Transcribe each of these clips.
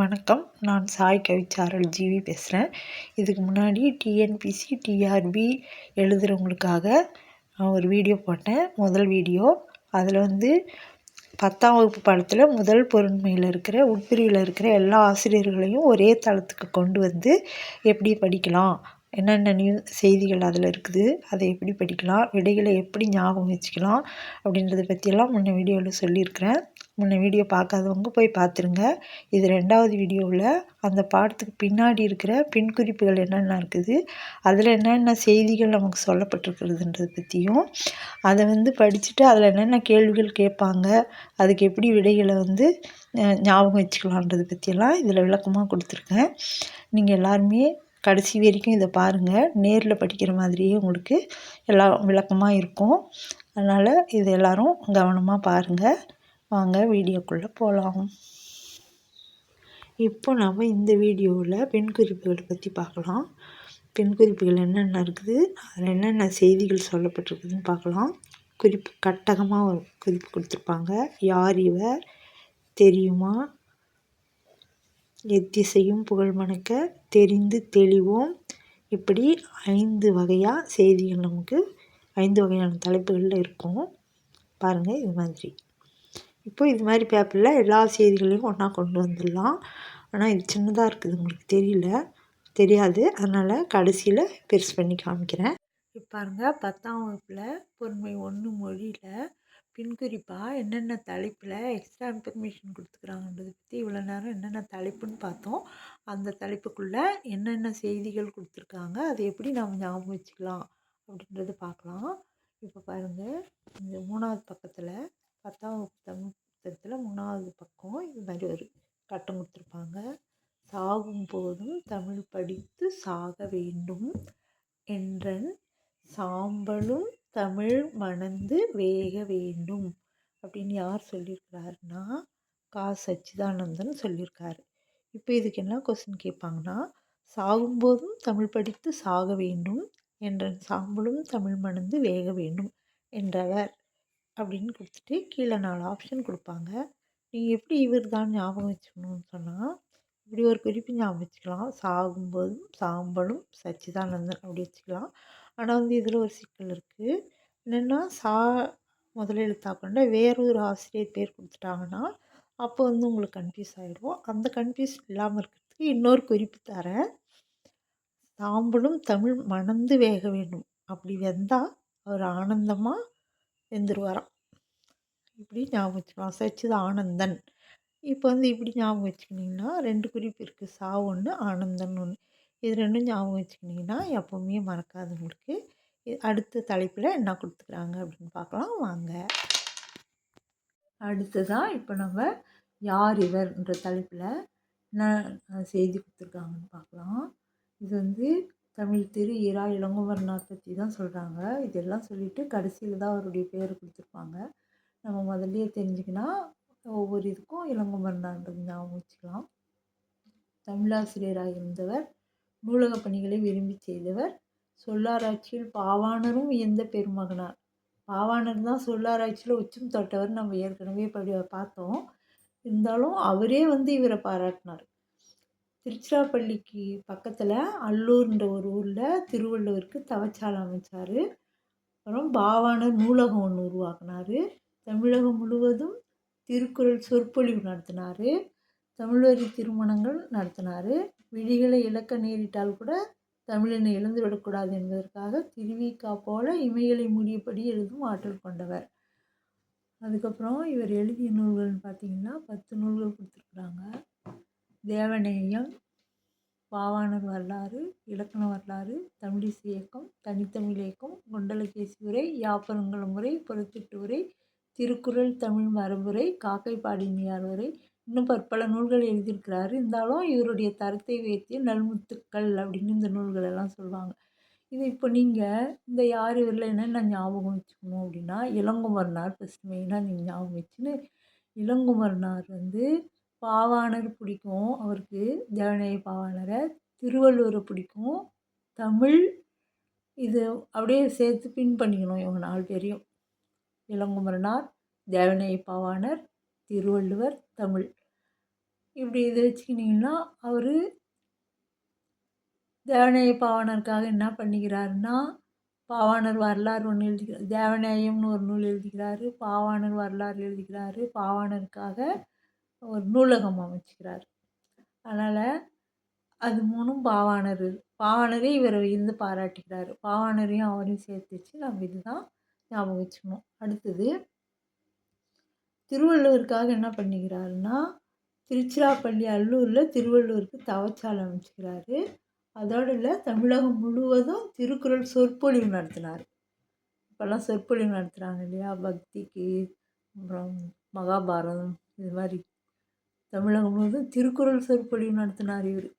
வணக்கம். நான் சாய் கவிச்சாரல் ஜிவி பேசுகிறேன். இதுக்கு முன்னாடி டிஎன்பிசி, டிஆர்பி எழுதுகிறவங்களுக்காக ஒரு வீடியோ போட்டேன். முதல் வீடியோ அதில் 10ஆம் வகுப்பு பாடத்தில் முதல் பொருண்மையில் இருக்கிற உட்பிரிவில் இருக்கிற எல்லா ஆசிரியர்களையும் ஒரே தளத்துக்கு கொண்டு வந்து எப்படி படிக்கலாம், என்னென்ன செய்திகள் அதில் இருக்குது, அதை எப்படி படிக்கலாம், விடைகளை எப்படி ஞாபகம் வச்சுக்கலாம் அப்படின்றத பற்றியெல்லாம் முன்ன வீடியோவில் சொல்லியிருக்கிறேன். முன்ன வீடியோ பார்க்காதவங்க போய் பார்த்துருங்க. இது 2வது வீடியோவில் அந்த பாடத்துக்கு பின்னாடி இருக்கிற பின் குறிப்புகள் என்னென்ன இருக்குது, அதில் என்னென்ன செய்திகள் நமக்கு சொல்லப்பட்டிருக்கிறதுன்றதை பற்றியும், அதை படிச்சுட்டு அதில் என்னென்ன கேள்விகள் கேட்பாங்க, அதுக்கு எப்படி விடைகளை ஞாபகம் வச்சுக்கலான்றதை பற்றியெல்லாம் இதில் விளக்கமாக கொடுத்துருக்கேன். நீங்கள் எல்லாருமே கடைசி வரைக்கும் இதை பாருங்கள். நேரில் படிக்கிற மாதிரியே உங்களுக்கு எல்லாம் விளக்கமாக இருக்கும். அதனால் இது எல்லோரும் கவனமாக பாருங்கள். வாங்க வீடியோக்குள்ளே போகலாம். இப்போ நாம் இந்த வீடியோவில் பெண் குறிப்புகளை பற்றி பார்க்கலாம். பெண் குறிப்புகள் என்னென்ன இருக்குது, அதில் என்னென்ன செய்திகள் சொல்லப்பட்டிருக்குதுன்னு பார்க்கலாம். குறிப்பு கட்டகமாக ஒரு குறிப்பு கொடுத்துருப்பாங்க. யார் இவர், தெரியுமா, எத்திசையும் புகழ் மணக்க, தெரிந்து தெளிவோம், இப்படி 5 வகையாக செய்திகள் நமக்கு 5 வகையான தலைப்புகளில் இருக்கும். பாருங்கள் இது மாதிரி. இப்போ இது மாதிரி பேப்பரில் எல்லா செய்திகளையும் ஒன்றா கொண்டு வந்துடலாம். ஆனால் இது சின்னதாக இருக்குது, உங்களுக்கு தெரியாது. அதனால் கடைசியில் பெருசு பண்ணி காமிக்கிறேன். இப்போ பாருங்கள், 10ஆம் வகுப்பில் பொறுமை 1 மொழியில் பின்குறிப்பாக என்னென்ன தலைப்பில் எக்ஸ்ட்ரா இன்ஃபர்மேஷன் கொடுத்துக்கிறாங்கன்றதை பற்றி இவ்வளோ நேரம் என்னென்ன தலைப்புன்னு பார்த்தோம். அந்த தலைப்புக்குள்ளே என்னென்ன செய்திகள் கொடுத்துருக்காங்க, அதை எப்படி நாம் ஞாபகம் வச்சுக்கலாம் அப்படின்றத பார்க்கலாம். இப்போ பாருங்கள், இந்த 3வது பக்கத்தில் 10ஆம் வகுப்பு தமிழ் புத்தகத்தில் 3வது பக்கம் இது மாதிரி ஒரு கட்டம் கொடுத்துருப்பாங்க. சாகும் போதும் தமிழ் படித்து சாக வேண்டும் என்றன் சாம்பலும் தமிழ் மணந்து வேக வேண்டும் அப்படின்னு யார் சொல்லியிருக்கிறாருன்னா சச்சிதானந்தன் சொல்லியிருக்காரு. இப்போ இதுக்கு என்ன கொஸ்டின் கேட்பாங்கன்னா, சாகும்போதும் தமிழ் படித்து சாக வேண்டும் என்றன் சாம்பலும் தமிழ் மணந்து வேக வேண்டும் என்றவர் அப்படின்னு கொடுத்துட்டு கீழே 4 ஆப்ஷன் கொடுப்பாங்க. நீங்கள் எப்படி இவர் தான் ஞாபகம் வச்சுக்கணும்னு சொன்னால், இப்படி ஒரு குறிப்பு ஞாபகம் வச்சுக்கலாம். சாகும்போதும் சாம்பலும் சச்சிதானந்தன் அப்படி வச்சுக்கலாம். ஆனால் இதில் ஒரு சிக்கல் இருக்குது. என்னென்னா முதல் எழுத்தாக கொண்ட வேறொரு ஆசிரியர் பேர் கொடுத்துட்டாங்கன்னா அப்போ உங்களுக்கு கன்ஃபியூஸ் ஆகிடும். அந்த கன்ஃபியூஸ் இல்லாமல் இருக்கிறதுக்கு இன்னொரு குறிப்பு தரேன். சாம்பலும் தமிழ் மணந்து வேக வேண்டும், அப்படி வெந்தால் அவர் ஆனந்தமாக வெந்துருவாராம். இப்படி ஞாபகம் வச்சுக்கலாம். சச்சிதானந்தன். இப்போ இப்படி ஞாபகம் வச்சுக்கிட்டிங்கன்னா 2 குறிப்பு இருக்குது. சா 1, ஆனந்தன் 1. இது 2ம் ஞாபகம் வச்சுக்கிட்டிங்கன்னா எப்போவுமே மறக்காது உங்களுக்கு. அடுத்த தலைப்பில் என்ன கொடுத்துக்கிறாங்க அப்படின்னு பார்க்கலாம் வாங்க. அடுத்ததாக இப்போ நம்ம யார் இவர்ன்ற தலைப்பில் என்ன செய்தி கொடுத்துருக்காங்கன்னு பார்க்கலாம். இது தமிழ் திரு இரா இளங்குமரனார் பற்றி தான் சொல்கிறாங்க. இதெல்லாம் சொல்லிவிட்டு கடைசியில் தான் அவருடைய பேர் கொடுத்துருப்பாங்க. நம்ம முதல்லையே தெரிஞ்சுக்கினா ஒவ்வொரு இதுக்கும் இளங்குமரனார்ன்றது ஞாபகம் வச்சுக்கலாம். தமிழாசிரியராக இருந்தவர், நூலக பணிகளை விரும்பி செய்தவர், சொல்லாராய்ச்சியில் பாவாணரும் வியந்த பெருமகனார். பாவாணர் தான் சொல்லாராய்ச்சியில் உச்சம் தொட்டவர், நம்ம ஏற்கனவே பார்த்தோம். இருந்தாலும் அவரே இவரை பாராட்டினார். திருச்சிராப்பள்ளிக்கு பக்கத்தில் அல்லூர்ன்ற ஒரு ஊரில் திருவள்ளுவருக்கு தவச்சாலை அமைச்சார். அப்புறம் பாவாணர் நூலகம் ஒன்று உருவாக்குனார். தமிழகம் முழுவதும் திருக்குறள் சொற்பொழிவு நடத்தினார். தமிழ்வழி திருமணங்கள் நடத்தினார். விழிகளை இழக்க நேரிட்டால் கூட தமிழினை இழந்துவிடக்கூடாது என்பதற்காக திருவிக்கா போல இமைகளை மூடியபடி எழுதும் ஆற்றல் கொண்டவர். அதுக்கப்புறம் இவர் எழுதிய நூல்கள்னு பார்த்திங்கன்னா 10 நூல்கள் கொடுத்துருக்குறாங்க. தேவநேயம், பாவாணர் வரலாறு, இலக்கண வரலாறு, தமிழிசை இயக்கம், தனித்தமிழ் இயக்கம், குண்டலகேசி உரை, யாப்பருங்கல முறை, புறத்திட்டு உரை, திருக்குறள் தமிழ் மரபுரை, காக்கைப்பாடினியார் உரை, இன்னும் பற்பல நூல்கள் எழுதியிருக்கிறாரு. இருந்தாலும் இவருடைய தரத்தை உயர்த்திய நல்முத்துக்கள் அப்படின்னு இந்த நூல்கள் எல்லாம் சொல்லுவாங்க. இது இப்போ நீங்கள் இந்த யார் இவரில் என்னென்ன ஞாபகம் வச்சுக்கணும் அப்படின்னா, இளங்குமரனார் ஃபஸ்ட்டு மெயினாக நீங்கள் ஞாபகம் வச்சுன்னு, இளங்குமரனார் பாவாணர் பிடிக்கும் அவருக்கு, தேவநேய பாவாணரை, திருவள்ளுவரை பிடிக்கும், தமிழ், இது அப்படியே சேர்த்து பின் பண்ணிக்கணும் இவங்க 4 பேரையும். இளங்குமரனார், தேவநேய பாவாணர், திருவள்ளுவர், தமிழ். இப்படி இதை வச்சுக்கிட்டிங்கன்னா அவர் தேவநேய பாவாணருக்காக என்ன பண்ணிக்கிறாருன்னா, பாவாணர் வரலாறு ஒன்று எழுதிக்கிறார். தேவநேயம்னு ஒரு நூல் எழுதிக்கிறாரு. பாவாணர் வரலாறு எழுதிக்கிறாரு. பாவாணருக்காக ஒரு நூலகம் அமைச்சுக்கிறார். அதனால் அது 3ம் பாவாணரே இவரை வியந்து பாராட்டுகிறார். பாவாணரையும் அவரையும் சேர்த்து வச்சு நம்ம இதுதான் ஞாபகம் வச்சுக்கணும். அடுத்தது திருவள்ளுவருக்காக என்ன பண்ணிக்கிறாருன்னா, திருச்சிராப்பள்ளி அல்லூரில் திருவள்ளுவருக்கு தவச்சாலை அமைச்சுக்கிறாரு. அதோடு இல்லை, தமிழகம் முழுவதும் திருக்குறள் சொற்பொழிவு நடத்தினார். இப்போல்லாம் சொற்பொழிவு நடத்துகிறாங்க இல்லையா, பக்திக்கு, அப்புறம் மகாபாரதம், இது மாதிரி தமிழகம் முழுவதும் திருக்குறள் சொற்பொழிவு நடத்தினார் இவர்.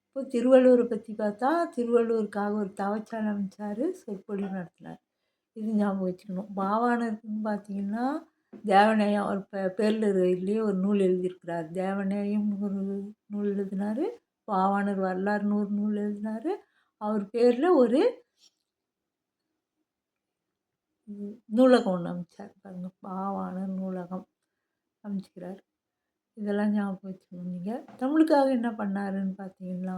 இப்போ திருவள்ளுவரை பற்றி பார்த்தா, திருவள்ளுவருக்காக ஒரு தவச்சாலை அமைச்சார், சொற்பொழிவு நடத்தினார். இது ஞாபகம் வச்சுக்கணும். பாவாணருக்குன்னு பார்த்தீங்கன்னா, தேவநேயம் அவர் பேர்லூர்லேயே ஒரு நூல் எழுதியிருக்கிறார். தேவநேயம்னு ஒரு நூல் எழுதினார். பாவாணர் வரலாறுன்னு ஒரு நூல் எழுதினார். அவர் பேரில் ஒரு நூலகம் ஒன்று அமைச்சார் பாருங்க, பாவாணர் நூலகம் அமைச்சிக்கிறார். இதெல்லாம் ஞாபகம் வச்சுக்கணும். நீங்கள் தமிழுக்காக என்ன பண்ணாருன்னு பார்த்தீங்கன்னா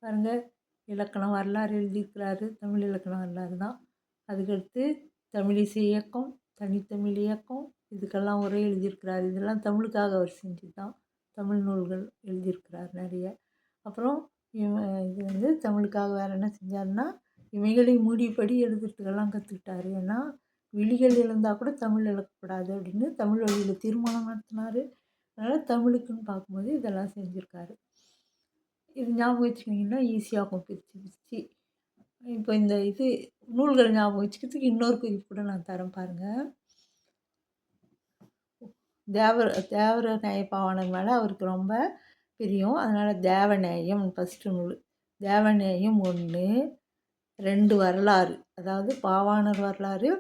பாருங்கள், இலக்கண வரலாறு எழுதியிருக்கிறாரு. தமிழ் இலக்கண வரலாறு தான். அதுக்கடுத்து தமிழிசை இயக்கம், தனித்தமிழ் இயக்கம், இதுக்கெல்லாம் உரை எழுதியிருக்கிறார். இதெல்லாம் தமிழுக்காக அவர் செஞ்சு தான். தமிழ் நூல்கள் எழுதியிருக்கிறார் நிறைய. அப்புறம் இது தமிழுக்காக வேறு என்ன செஞ்சாருன்னா, இவைகளை மூடிப்படி எழுதுறதுக்கெல்லாம் கற்றுக்கிட்டாரு. ஏன்னா விழிகள் இழந்தால் கூட தமிழ் இழக்கக்கூடாது அப்படின்னு தமிழ் வழியில் தீர்மானம் நடத்தினார். அதனால் தமிழுக்குன்னு பார்க்கும்போது இதெல்லாம் செஞ்சுருக்காரு. இது ஞாபகம் வச்சுக்கிட்டிங்கன்னா ஈஸியாகும் பிரித்து. இப்போ இந்த நூல்கள் ஞாபகம் வச்சுக்கிறதுக்கு இன்னொரு குறிப்பு கூட நான் தரேன் பாருங்கள். தேவநேய பாவாணர் மேலே அவருக்கு ரொம்ப பிரியம். அதனால் தேவநேயம் ஃபஸ்ட்டு நூல். தேவநேயம் 1, 2 வரலாறு, அதாவது பாவாணர் வரலாறு.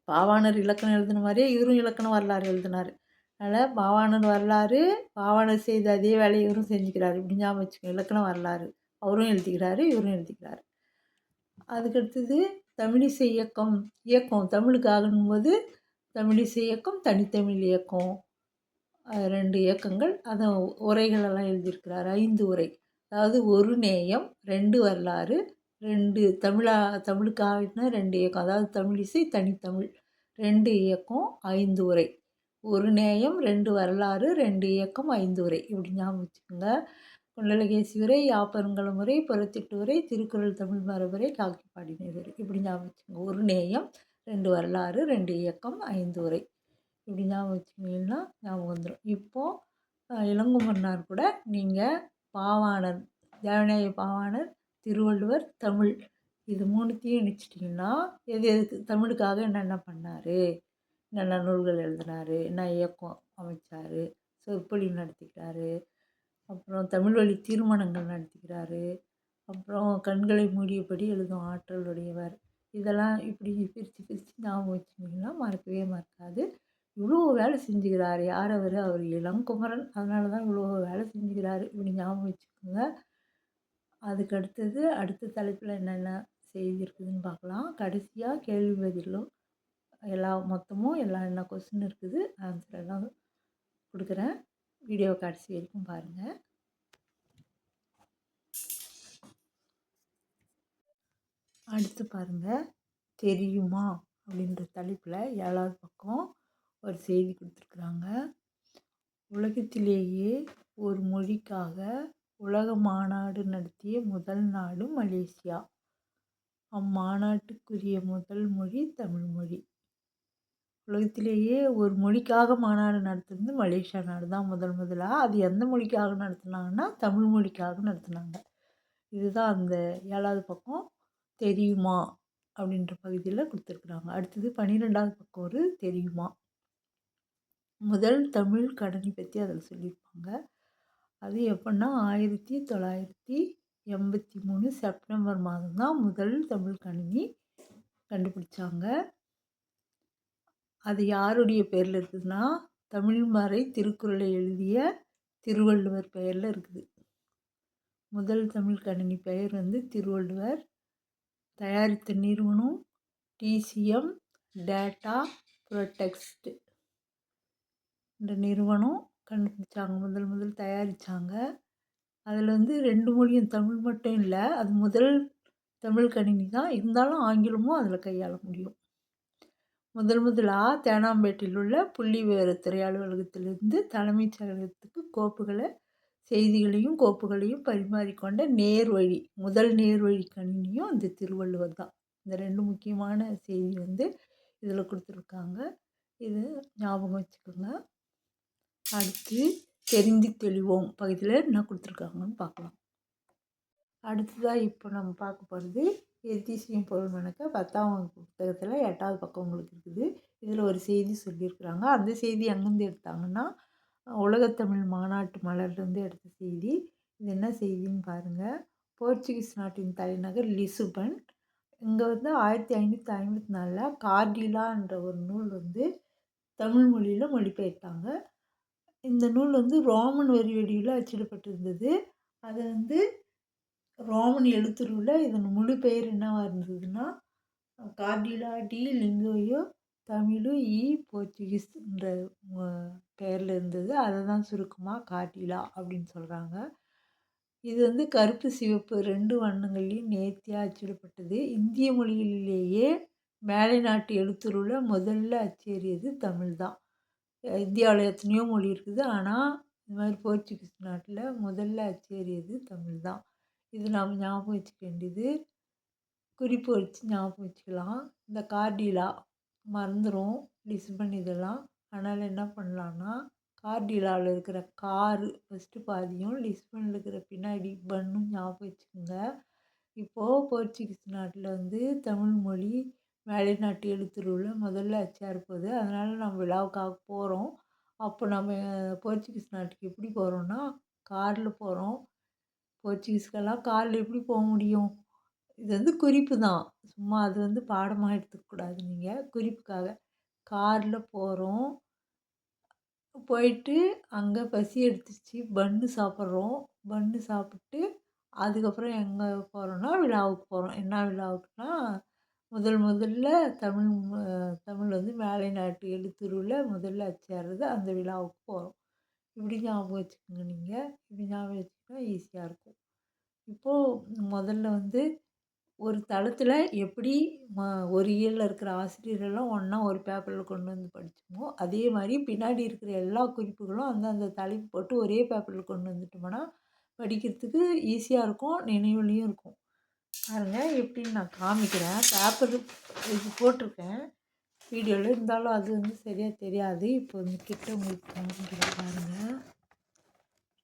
பாவாணர் இலக்கணம் எழுதின மாதிரியே இவரும் இலக்கண வரலாறு எழுதினார். அதனால் பாவாணர் வரலாறு, பாவாணர் செய்த அதே வேலையை இவரும் செஞ்சுக்கிறாரு. இப்படி ஞாபகம் வச்சுக்கோங்க. இலக்கண வரலாறு அவரும் எழுதிக்கிறாரு, இவரும் எழுதிக்கிறாரு. அதுக்கடுத்தது தமிழிசை இயக்கம் தமிழுக்காகனும்போது தமிழிசை இயக்கம், தனித்தமிழ் இயக்கம், 2 இயக்கங்கள். அதை உரைகளெல்லாம் எழுதியிருக்கிறார். 5 உரை. அதாவது 1 நேயம், 2 வரலாறு, 2 தமிழுக்காகனா 2 இயக்கம். அதாவது தமிழிசை, தனித்தமிழ் 2 இயக்கம், 5 உரை. 1 நேயம், 2 வரலாறு, 2 இயக்கம், 5 உரை. இப்படி ஞாபகம் வச்சுக்கோங்க. குண்டலகேசி உரை, யாப்பருங்கலம் உரை, புறத்திட்டு உரை, திருக்குறள் தமிழ் மரபுரை, காக்கி பாடினர் உரை. இப்படி ஞாபகம் வச்சுக்கோங்க. 1 நேயம், 2 வரலாறு, 2 இயக்கம், 5 உரை. இப்படி ஞாபகம் வச்சுக்கிங்கன்னா ஞாபகம் வந்துடும். இப்போது இளங்குமரனார் கூட நீங்கள் பாவாணர், தேவநேய பாவாணர், திருவள்ளுவர், தமிழ், இது 3த்தையும் இணைச்சிட்டிங்கன்னா எதுக்கு தமிழுக்காக என்னென்ன பண்ணார், என்னென்ன நூல்கள் எழுதினார், என்ன இயக்கம் அமைச்சார், சொற்பொழிவு நடத்திக்கிறாரு, அப்புறம் தமிழ் வழி தீர்மானங்கள் நடத்திக்கிறாரு, அப்புறம் கண்களை மூடியபடி எழுதும் ஆற்றல் உடையவர். இதெல்லாம் இப்படி பிரித்து ஞாபகம் வச்சுக்கிட்டிங்கன்னா மறக்கவே மறக்காது. இவ்வளோ வேலை செஞ்சுக்கிறாரு. யார் அவர் இளங்குமரன். அதனால தான் இவ்வளோ வேலை செஞ்சுக்கிறாரு. இப்படி ஞாபகம் வச்சுக்கோங்க. அதுக்கு அடுத்தது அடுத்த தலைப்பில் என்னென்ன செய்தி இருக்குதுன்னு பார்க்கலாம். கடைசியாக கேள்வி பதிலும் மொத்தமும் என்ன கொஸ்டின் இருக்குது ஆன்சர் எல்லாம் கொடுக்குறேன். வீடியோ கடைசி வரைக்கும் பாருங்கள். அடுத்து பாருங்கள், தெரியுமா அப்படின்ற தலைப்பில் 7வது பக்கம் ஒரு செய்தி கொடுத்துருக்குறாங்க. உலகத்திலேயே ஒரு மொழிக்காக உலக மாநாடு நடத்திய முதல் நாடு மலேசியா. அம்மாநாட்டுக்குரிய முதல் மொழி தமிழ் மொழி. உலகத்திலேயே ஒரு மொழிக்காக மாநாடு நடத்துறது மலேசியா நாடு தான் முதலாக. அது எந்த மொழிக்காக நடத்துனாங்கன்னா தமிழ் மொழிக்காக நடத்துனாங்க. இதுதான் அந்த 7வது பக்கம் தெரியுமா அப்படின்ற பகுதியில் கொடுத்துருக்குறாங்க. அடுத்தது 12வது பக்கம் ஒரு தெரியுமா. முதல் தமிழ் கணினி பற்றி அதில் சொல்லியிருப்பாங்க. அது எப்படின்னா 1983 செப்டம்பர் மாதம் தான் முதல் தமிழ் கணினி கண்டுபிடிச்சாங்க. அது யாருடைய பேரில் இருக்குதுன்னா, தமிழ்மறை திருக்குறளை எழுதிய திருவள்ளுவர் பெயரில் இருக்குது. முதல் தமிழ் கணினி பெயர் திருவள்ளுவர். தயாரித்த நிறுவனம் TCM டேட்டா ப்ரொடெக்ட். இந்த நிறுவனம் கண்டுபிடிச்சாங்க, முதல் முதல் தயாரிச்சாங்க. அதில வந்து 2 மொழியும் தமிழ் மட்டும் இல்ல. அது முதல் தமிழ் கணினி தான். இருந்தாலும் ஆங்கிலமும் அதில கையாள முடியும். முதல் முதலா தேனாம்பேட்டையில் உள்ள புள்ளிவிவரத்துறை அலுவலகத்திலிருந்து தலைமைச் செயலகத்துக்கு செய்திகளையும் கோப்புகளையும் பரிமாறிக்கொண்ட நேர்வழி, முதல் நேர்வழி கணினியும் இந்த திருவள்ளுவர் தான். இந்த 2 முக்கியமான செய்தி வந்து இதில குடுத்துருக்காங்க. இது ஞாபகம் வச்சுக்கோங்க. அடுத்து தெரிந்து தெளிவோம் பகுதியில என்ன குடுத்துருக்காங்கன்னு பார்க்கலாம். அடுத்ததா இப்போ நம்ம பார்க்க போகிறது எத்திசையும் பொருள் விளக்க 10ஆம் வகுப்பு புத்தகத்தில் 8வது பக்கம் உங்களுக்கு இருக்குது. இதில் ஒரு செய்தி சொல்லியிருக்கிறாங்க. அந்த செய்தி எங்கேருந்து எடுத்தாங்கன்னா, உலகத்தமிழ் மாநாட்டு மலர்லேருந்து எடுத்த செய்தி. இது என்ன செய்தின்னு பாருங்கள். போர்ச்சுகீஸ் நாட்டின் தலைநகர் லிசுபன். இங்கே வந்து 1554 கார்டிலா என்ற ஒரு நூல் வந்து தமிழ் மொழியில் மொழிபெயர்த்தாங்க. இந்த நூல் வந்து ரோமன் வரி வடிவில் அச்சிடப்பட்டிருந்தது. அதை வந்து ரோமன் எழுத்துருவில் இதன் முழு பெயர் என்னவா இருந்ததுன்னா, கார்டிலா டி லிங்கோயோ தமிழு போர்ச்சுகீஸ்ன்ற பெயரில் இருந்தது. அதை தான் சுருக்கமாக கார்டிலா அப்படின்னு சொல்கிறாங்க. இது வந்து கருப்பு சிவப்பு 2 வண்ணங்கள்லையும் நேர்த்தியாக அச்சிடப்பட்டது. இந்திய மொழிகளிலேயே மேலை நாட்டு எழுத்துருவில் முதல்ல அச்சேறியது தமிழ் தான். இந்தியாவில் எத்தனையோ மொழி இருக்குது. ஆனால் இந்த மாதிரி போர்ச்சுகீஸ் நாட்டில் முதல்ல அச்சேறியது தமிழ் தான். இது நாம் ஞாபகம் வச்சுக்க வேண்டியது. குறிப்பு வச்சு ஞாபகம் வச்சுக்கலாம். இந்த கார்டிலா மறந்துடும் லிஸ்பன் இதெல்லாம். அதனால் என்ன பண்ணலான்னா, கார்டிலாவில் இருக்கிற காரு ஃபஸ்ட்டு பாதியும், லிஸ்பனில் இருக்கிற பின்னாடி பன்னும் ஞாபகம் வச்சுக்கோங்க. இப்போது போர்ச்சுகீஸ் நாட்டில் வந்து தமிழ் மொழி மேலை நாட்டு எழுத்துருவில் முதல்ல அச்சாக இருப்பது. அதனால் நம்ம விழாவுக்காக போகிறோம். அப்போ நம்ம போர்ச்சுகீஸ் நாட்டுக்கு எப்படி போகிறோன்னா, காரில் போகிறோம். போர்ச்சுகீஸ்க்கெல்லாம் காரில் எப்படி போக முடியும்? இது வந்து குறிப்பு தான். சும்மா அது வந்து பாடமாக எடுத்துக்கக்கூடாது நீங்கள். குறிப்புக்காக காரில் போகிறோம். போயிட்டு அங்கே பசி எடுத்துச்சு, பன்னு சாப்பிட்றோம். பன்னு சாப்பிட்டு அதுக்கப்புறம் எங்கே போகிறோன்னா விழாவுக்கு போகிறோம். என்ன விழாவுக்குன்னா, முதல்ல தமிழ் வந்து மேலை நாட்டு எழுத்துருவில் முதல்ல அச்சேர்றது அந்த விழாவுக்கு போகிறோம். இப்படி ஞாபகம் வச்சுக்கோங்க நீங்கள். இப்படி ஞாபகம் வச்சுக்கிட்டா ஈஸியாக இருக்கும். இப்போது முதல்ல வந்து ஒரு தளத்தில் எப்படி ஒரு இயலில் இருக்கிற ஆசிரியர்கள்லாம் ஒன்றா ஒரு பேப்பரில் கொண்டு வந்து படித்தோமோ, அதே மாதிரி பின்னாடி இருக்கிற எல்லா குறிப்புகளும் அந்தந்த தலைப்பு போட்டு ஒரே பேப்பரில் கொண்டு வந்துட்டோம்னா படிக்கிறதுக்கு ஈஸியாக இருக்கும், நினைவுலையும் இருக்கும். பாருங்கள் எப்படின்னு நான் காமிக்கிறேன். பேப்பர் இது போட்டிருக்கேன் வீடியோவில். இருந்தாலும் அது வந்து சரியாக தெரியாது. இப்போ வந்து கிட்ட உங்களுக்கு காமிக்கிறேன் பாருங்கள்.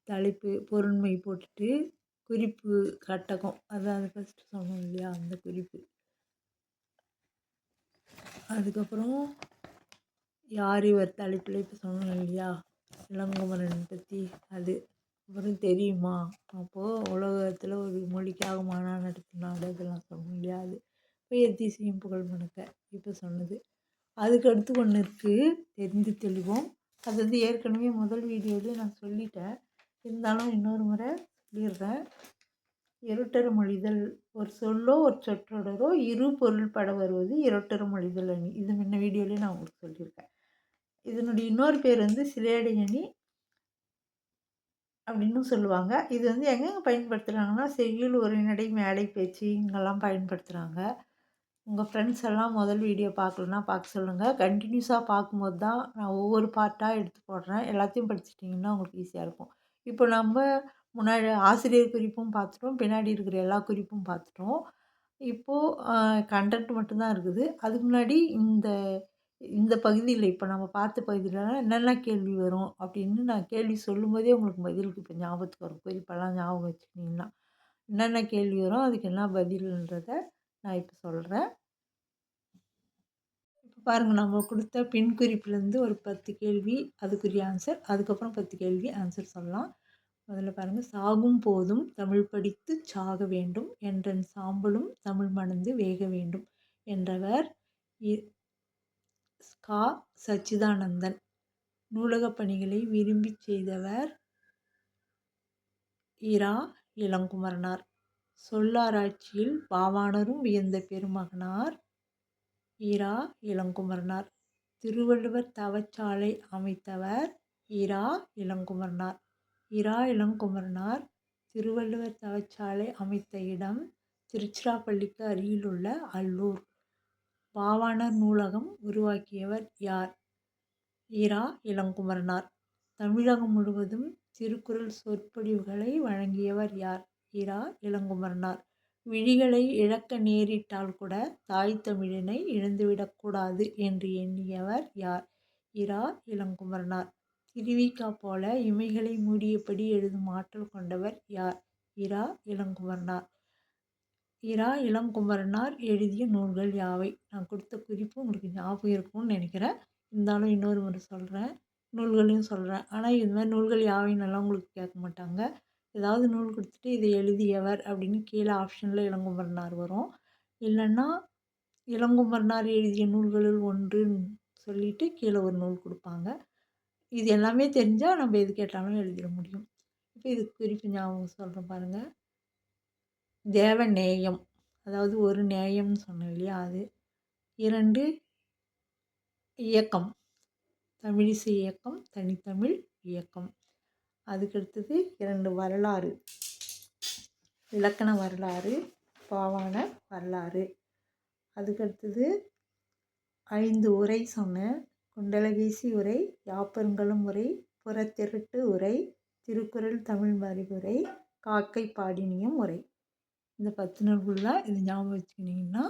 தலைப்பு பொருண்மை போட்டுட்டு குறிப்பு கட்டகம், அதாவது ஃபஸ்ட்டு சொன்னோம் இல்லையா, அந்த குறிப்பு. அதுக்கப்புறம் யார் இவர் தலைப்பில் இப்போ சொன்னோம் இல்லையா, இளங்குமரன் பற்றி அது. அப்புறம் தெரியுமா, அப்போது உலகத்தில் ஒரு மொழிக்காக மாநாடு நடத்தினாடு அதெல்லாம் சொன்னோம் இல்லையா, அது. இப்போ எத்திசையும் புகழ் மணக்க இப்போ சொன்னது. அதுக்கடுத்து ஒன்று இருக்குது தெரிந்து தெளிவோம். அது வந்து ஏற்கனவே முதல் வீடியோவிலே நான் சொல்லிட்டேன். இருந்தாலும் இன்னொரு முறை சொல்லிடுறேன். இருட்டறு மொழிதல். ஒரு சொல்லோ ஒரு சொற்றொடரோ இரு பொருள் பட வருவது இருட்டறு மொழிதல் அணி. இது முன்ன வீடியோலேயே நான் உங்களுக்கு சொல்லியிருக்கேன். இதனுடைய இன்னொரு பேர் வந்து சிலேடை அணி அப்படின்னு சொல்லுவாங்க. இது வந்து எங்கெங்கே பயன்படுத்துகிறாங்கன்னா, செய்யுள், உரைநடை, மேடை பேச்சு இங்கெல்லாம் பயன்படுத்துகிறாங்க. உங்கள் ஃப்ரெண்ட்ஸ் எல்லாம் முதல் வீடியோ பார்க்கலன்னா பார்க்க சொல்லுங்கள். கண்டினியூஸாக பார்க்கும்போது தான் நான் ஒவ்வொரு பார்ட்டாக எடுத்து போடுறேன். எல்லாத்தையும் படிச்சிட்டிங்கன்னா உங்களுக்கு ஈஸியாக இருக்கும். இப்போ நம்ம முன்னாடி ஆசிரியர் குறிப்பும் பார்த்துட்டோம், பின்னாடி இருக்கிற எல்லா குறிப்பும் பார்த்துட்டோம். இப்போது கண்டென்ட் மட்டும்தான் இருக்குது. அதுக்கு முன்னாடி இந்த பகுதியில் இப்போ நம்ம பார்த்த பகுதியிலலாம் என்னென்ன கேள்வி வரும் அப்படின்னு நான் கேள்வி சொல்லும்போதே உங்களுக்கு பதிலுக்கு இப்போ ஞாபகத்துக்கு வரும். குறிப்பெல்லாம் ஞாபகம் வச்சுக்கிட்டிங்கன்னா என்னென்ன கேள்வி வரும், அதுக்கு என்ன பதில்ன்றதை நான் இப்போ சொல்கிறேன். இப்போ பாருங்கள், நம்ம கொடுத்த பின் குறிப்புலேருந்து ஒரு 10 கேள்வி அதுக்குரிய ஆன்சர், அதுக்கப்புறம் 10 கேள்வி ஆன்சர் சொல்லலாம். முதல்ல பாருங்கள். சாகும் போதும் தமிழ் படித்து சாக வேண்டும் என்றன் சாம்பலும் தமிழ் மணந்து வேக வேண்டும் என்றவர் கா. சச்சிதானந்தன். நூலகப் பணிகளை விரும்பிச் செய்தவர் இரா. இளங்குமரனார். சொல்லாராய்ச்சியில் பாவாணரும் வியந்த பெருமகனார் இரா. இளங்குமரனார். திருவள்ளுவர் தவச்சாலை அமைத்தவர் இரா இளங்குமரனார். இரா இளங்குமரனார் திருவள்ளுவர் தவச்சாலை அமைத்த இடம் திருச்சிராப்பள்ளிக்கு அருகிலுள்ள அல்லூர். பாவாணர் நூலகம் உருவாக்கியவர் யார்? இரா இளங்குமரனார். தமிழகம் முழுவதும் திருக்குறள் சொற்பொழிவுகளை வழங்கியவர் யார்? இரா இளங்குமரனார். விழிகளை இழக்க நேரிட்டால் கூட தாய் தமிழினை இழந்துவிடக்கூடாது என்று எண்ணியவர் யார்? இரா இளங்குமரனார். திருவிக போல இமைகளை மூடியபடி எழுதும் ஆற்றல் கொண்டவர் யார்? இரா இளங்குமரனார். இரா இளங்குமரனார் எழுதிய நூல்கள் யாவை? நான் கொடுத்த குறிப்பு உங்களுக்கு ஞாபகம் இருக்கும்னு நினைக்கிறேன். இருந்தாலும் இன்னொரு முறை சொல்கிறேன், நூல்களையும் சொல்கிறேன். ஆனால் இது மாதிரி நூல்கள் யாவைன்னெல்லாம் உங்களுக்கு கேட்க மாட்டாங்க. ஏதாவது நூல் கொடுத்துட்டு இதை எழுதியவர் அப்படின்னு கீழே ஆப்ஷனில் இளங்குமரனார் வரும். இல்லைன்னா இளங்குமரனார் எழுதிய நூல்களுள் ஒன்றுன்னு சொல்லிட்டு கீழே ஒரு நூல் கொடுப்பாங்க. இது எல்லாமே தெரிஞ்சால் நம்ம எது கேட்டாலும் எழுதிட முடியும். இப்போ இதுக்கு குறிப்பு ஞாபகம் சொல்கிறேன் பாருங்கள். தேவநேயம், அதாவது ஒரு நேயம்னு சொன்னேன் இல்லையா, அது. 2 இயக்கம், தமிழிசை இயக்கம், தனித்தமிழ் இயக்கம். அதுக்கடுத்தது 2 வரலாறு, இலக்கண வரலாறு, பாவாண வரலாறு. அதுக்கடுத்தது 5 உரை சொன்னேன். குண்டலகேசி உரை, யாப்பருங்கலம் உரை, புறத்திரட்டு உரை, திருக்குறள் தமிழ் மறைவுரை, காக்கை பாடினியம் உரை. இந்த 10 நூல்களில் இது ஞாபகம் வச்சுக்கிட்டிங்கன்னா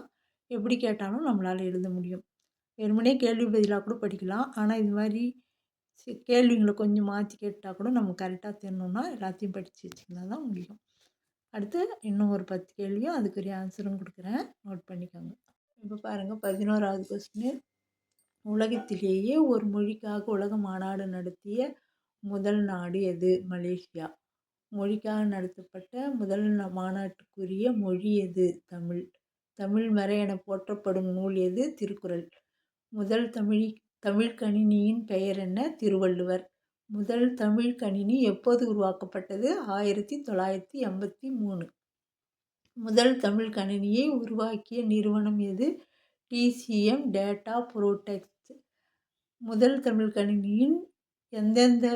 எப்படி கேட்டாலும் நம்மளால் எழுத முடியும். வெறுமனே கேள்வி பதிலாக கூட படிக்கலாம். ஆனால் இது மாதிரி கேள்விங்களை கொஞ்சம் மாற்றி கேட்டால் கூட நம்ம கரெக்டாக தெரியணுன்னா எல்லாத்தையும் படித்து வச்சுக்கினா தான் முடியும். அடுத்து இன்னும் ஒரு 10 கேள்வியும் அதுக்குரிய ஆன்சரும் கொடுக்குறேன், நோட் பண்ணிக்கோங்க. இப்போ பாருங்கள், 11வது கொஸ்டின். உலகத்திலேயே ஒரு மொழிக்காக உலக மாநாடு நடத்திய முதல் நாடு எது? மலேசியா. மொழிக்காக நடத்தப்பட்ட முதல் மாநாட்டுக்குரிய மொழி எது? தமிழ். தமிழ் மறை என போற்றப்படும் நூல் எது? திருக்குறள். முதல் தமிழ் கணினியின் பெயர் என்ன? திருவள்ளுவர். முதல் தமிழ் கணினி எப்போது உருவாக்கப்பட்டது? 1983. முதல் தமிழ் கணினியை உருவாக்கிய நிறுவனம் எது? DCM data product. முதல் தமிழ் கணினியின் எந்தெந்த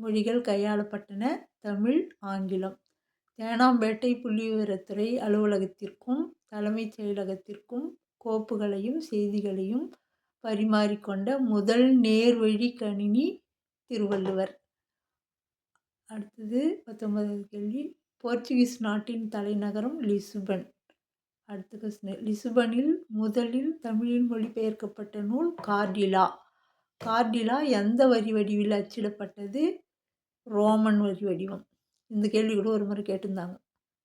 மொழிகள் கையாளப்பட்டன? தமிழ், ஆங்கிலம். தேனாம்பேட்டை புள்ளிவிவரத்துறை அலுவலகத்திற்கும் தலைமைச் செயலகத்திற்கும் கோப்புகளையும் செய்திகளையும் பரிமாறிக்கொண்ட முதல் நேர்வழி கணினி திருவள்ளுவர். அடுத்தது 19வது கேள்வி. போர்ச்சுகீஸ் நாட்டின் தலைநகரம் லிஸ்பன். அடுத்த கொஸ்டின். லிஸ்பனில் முதலில் தமிழில் மொழிபெயர்க்கப்பட்ட நூல் கார்டிலா. கார்டிலா எந்த வரி வடிவில் அச்சிடப்பட்டது? ரோமன் வரி வடிவம். இந்த கேள்வி கூட ஒரு முறை கேட்டிருந்தாங்க.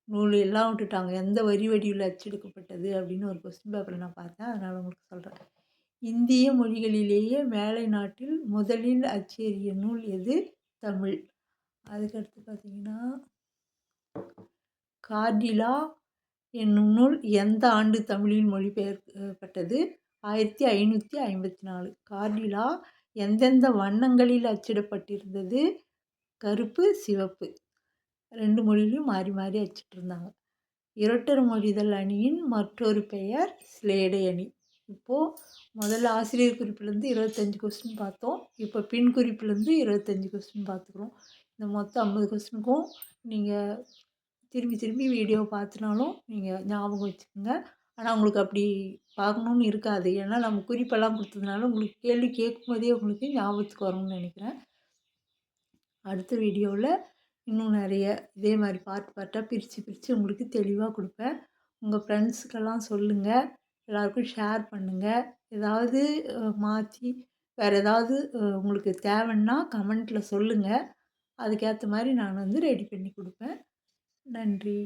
நூல் எல்லாம் விட்டுட்டாங்க, எந்த வரி வடிவில் அச்செடுக்கப்பட்டது அப்படின்னு ஒரு கொஸ்டின் பேப்பரில் நான் பார்த்தேன், அதனால் உங்களுக்கு சொல்கிறேன். இந்திய மொழிகளிலேயே மேலை நாட்டில் முதலில் அச்சேறிய நூல் எது? தமிழ். அதுக்கடுத்து பார்த்திங்கன்னா, கார்டிலா என்னும் நூல் எந்த ஆண்டு தமிழில் மொழிபெயர்க்கப்பட்டது? 1554. கார்டிலா எந்தெந்த வண்ணங்களில் அச்சிடப்பட்டிருந்தது? கருப்பு, சிவப்பு. 2 மொழியிலையும் மாறி மாறி அச்சிட்ருந்தாங்க. இரட்டர் மொழிதல் அணியின் மற்றொரு பெயர் ஸ்லேடை அணி. இப்போது முதல்ல ஆசிரியர் குறிப்பிலேருந்து 25 கொஸ்டின் பார்த்தோம். இப்போ பின் குறிப்பிலேருந்து 25 கொஸ்டின் பார்த்துக்குறோம். இந்த மொத்தம் 50 கொஸ்டினுக்கும் நீங்கள் திரும்பி திரும்பி வீடியோ பார்த்துனாலும் நீங்கள் ஞாபகம் வச்சுக்கோங்க. ஆனால் உங்களுக்கு அப்படி பார்க்கணுன்னு இருக்காது. ஏன்னா நம்ம குறிப்பெல்லாம் கொடுத்ததுனால உங்களுக்கு கேள்வி கேட்கும்போதே உங்களுக்கு ஞாபகத்துக்கு வரும்னு நினைக்கிறேன். அடுத்த வீடியோவில் இன்னும் நிறைய இதே மாதிரி பார்ட்டாக பிரித்து உங்களுக்கு தெளிவாக கொடுப்பேன். உங்கள் ஃப்ரெண்ட்ஸுக்கெல்லாம் சொல்லுங்கள், எல்லாருக்கும் ஷேர் பண்ணுங்கள். ஏதாவது மாற்றி வேறு ஏதாவது உங்களுக்கு தேவைன்னா கமெண்ட்டில் சொல்லுங்கள். அதுக்கேற்ற மாதிரி நான் ரெடி பண்ணி கொடுப்பேன். நன்றி.